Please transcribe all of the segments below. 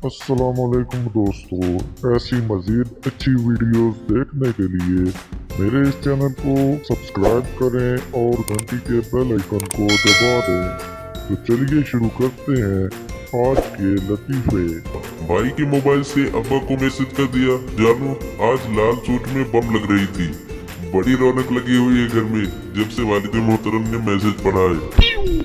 अस्सलामुअलैकुम दोस्तों, ऐसी मज़ीद अच्छी वीडियोस देखने के लिए मेरे इस चैनल को सब्सक्राइब करें और घंटी के बेल आइकन को दबा दें। तो चलिए शुरू करते हैं आज के लतीफ़े। भाई के मोबाइल से अब्बा को मैसेज कर दिया, जानू आज लाल सूट में बम लग रही थी। बड़ी रौनक लगी हुई है घर में जब से वालिद मोहतरम ने मैसेज पढ़ा है।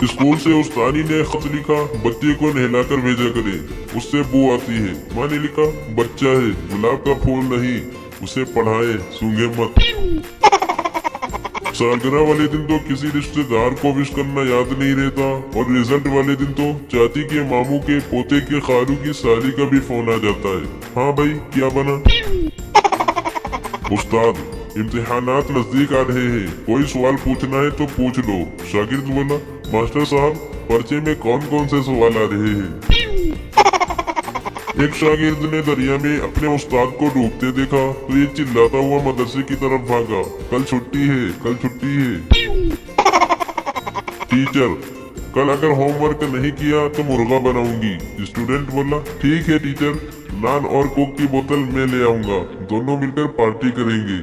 स्कूल से उस्तादी ने खत लिखा, बच्चे को नहलाकर भेजा करे, उससे बू आती है। माँ ने लिखा, बच्चा है गुलाब का फूल नहीं, उसे पढ़ाए सूंघे मत। सालगिरह वाले दिन तो किसी रिश्तेदार को विश करना याद नहीं रहता, और रिजल्ट वाले दिन तो चाची के मामू के पोते के खालू की साली का भी फोन आ जाता है। हाँ भाई क्या बना? उस्ताद इम्तिहानात नजदीक आ रहे हैं, कोई सवाल पूछना है तो पूछ लो। शागिर्द बोला, मास्टर साहब पर्चे में कौन कौन से सवाल आ रहे हैं? एक शागिर्द ने दरिया में अपने उस्ताद को डूबते देखा तो ये चिल्लाता हुआ मदरसे की तरफ भागा, कल छुट्टी है, कल छुट्टी है। टीचर, कल अगर होमवर्क नहीं किया तो मुर्गा बनाऊंगी। स्टूडेंट बोला, ठीक है टीचर, नान और कोक की बोतल मैं ले आऊंगा, दोनों मिलकर पार्टी करेंगे।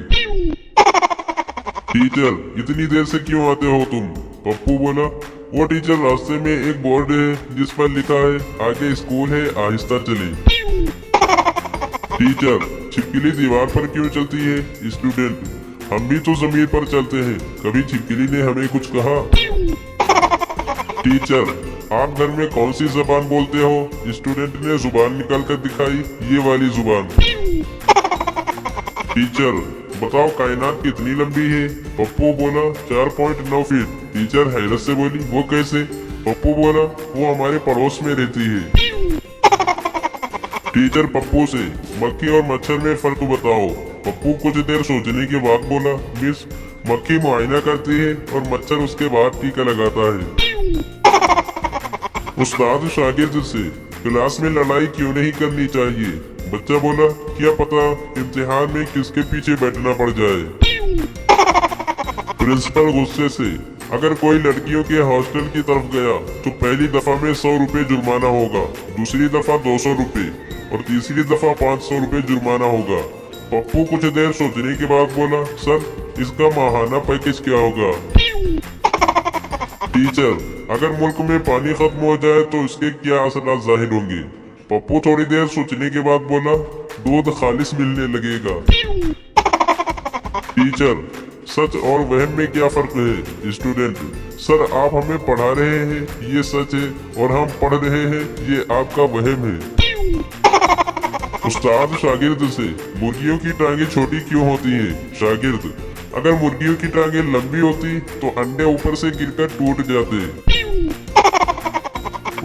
टीचर, इतनी देर से क्यों आते हो तुम? पप्पू बोला, वो टीचर रास्ते में एक बोर्ड है जिस पर लिखा है आगे स्कूल है, आहिस्ता चले। टीचर, छिपकली दीवार पर क्यों चलती है? स्टूडेंट, हम भी तो जमीन पर चलते हैं, कभी छिपकली ने हमें कुछ कहा? टीचर, आप घर में कौन सी जबान बोलते हो? स्टूडेंट ने जुबान निकाल कर दिखाई, ये वाली जुबान। टीचर, बताओ कायनात कितनी लंबी है? पप्पू बोला, 4.9 फीट। टीचर हैरत से बोली, वो कैसे? पप्पू बोला, वो हमारे पड़ोस में रहती है। टीचर पप्पू से, मक्खी और मच्छर में फर्क बताओ। पप्पू कुछ देर सोचने के बाद बोला, मिस, मक्खी मुआयना करती है और मच्छर उसके बाद टीका लगाता है। उस्ताद शागिर्द से, क्लास में लड़ाई क्यों नहीं करनी चाहिए? बच्चा बोला, क्या पता इम्तिहान में किसके पीछे बैठना पड़ जाए। प्रिंसिपल गुस्से से, अगर कोई लड़कियों के हॉस्टल की तरफ गया तो पहली दफा में 100 रुपए जुर्माना होगा, दूसरी दफा 200 रुपए और तीसरी दफा 500 रुपए जुर्माना होगा। पप्पू कुछ देर सोचने के बाद बोला, सर इसका माहाना पैकेज क्या होगा? टीचर, अगर मुल्क में पानी खत्म हो जाए तो इसके क्या असरात जाहिर होंगे? पप्पू थोड़ी देर सोचने के बाद बोला, दूध खालिस मिलने लगेगा। टीचर, सच और वहम में क्या फर्क है? स्टूडेंट, सर आप हमें पढ़ा रहे हैं ये सच है और हम पढ़ रहे हैं ये आपका वहम है। उस्ताद शागिर्द से, मुर्गियों की टांगे छोटी क्यों होती है? शागिर्द, अगर मुर्गियों की टांगे लंबी होती तो अंडे ऊपर से गिरकर टूट जाते।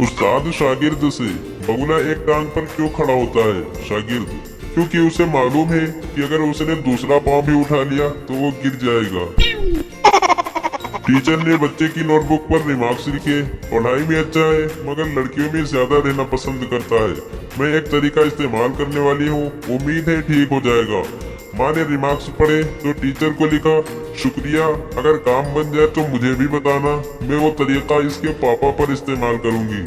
उस्ताद शागिर्द से, बगुला एक टांग पर क्यों खड़ा होता है? शागिर्द, क्योंकि उसे मालूम है कि अगर उसने दूसरा पांव भी उठा लिया तो वो गिर जाएगा। टीचर ने बच्चे की नोटबुक पर रिमार्क्स लिखे, पढ़ाई में अच्छा है मगर लड़कियों में ज्यादा रहना पसंद करता है, मैं एक तरीका इस्तेमाल करने वाली हूँ, उम्मीद है ठीक हो जाएगा। माँ ने रिमार्क्स पढ़े तो टीचर को लिखा, शुक्रिया, अगर काम बन जाए तो मुझे भी बताना, मैं वो तरीका इसके पापा पर इस्तेमाल करूंगी।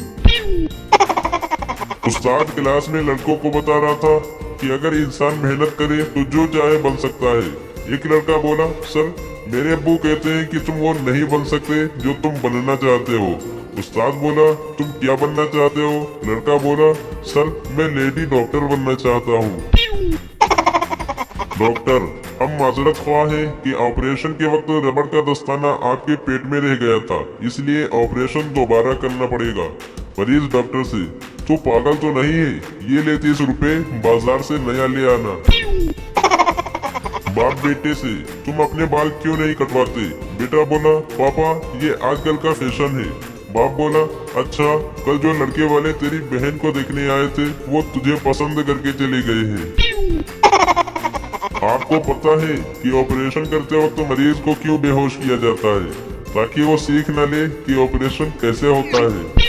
उस्ताद क्लास में लड़कों को बता रहा था कि अगर इंसान मेहनत करे तो जो चाहे बन सकता है। एक लड़का बोला, सर मेरे अब्बू कहते हैं कि तुम वो नहीं बन सकते जो तुम बनना चाहते हो। उस्ताद बोला, तुम क्या बनना चाहते हो? लड़का बोला, सर मैं लेडी डॉक्टर बनना चाहता हूँ। डॉक्टर, हम माजरत ख्वाह हैं कि ऑपरेशन के वक्त रबड़ का दस्ताना आपके पेट में रह गया था, इसलिए ऑपरेशन दोबारा करना पड़ेगा। मरीज डॉक्टर से, तू पागल तो नहीं है, ये ले 30 रुपए, बाजार से नया ले आना। बाप बेटे से, तुम अपने बाल क्यों नहीं कटवाते? बेटा बोला, पापा ये आजकल का फैशन है। बाप बोला, अच्छा कल जो लड़के वाले तेरी बहन को देखने आए थे वो तुझे पसंद करके चले गए हैं। आपको पता है कि ऑपरेशन करते वक्त मरीज को क्यों बेहोश किया जाता है? ताकि वो सीख न ले कि ऑपरेशन कैसे होता है।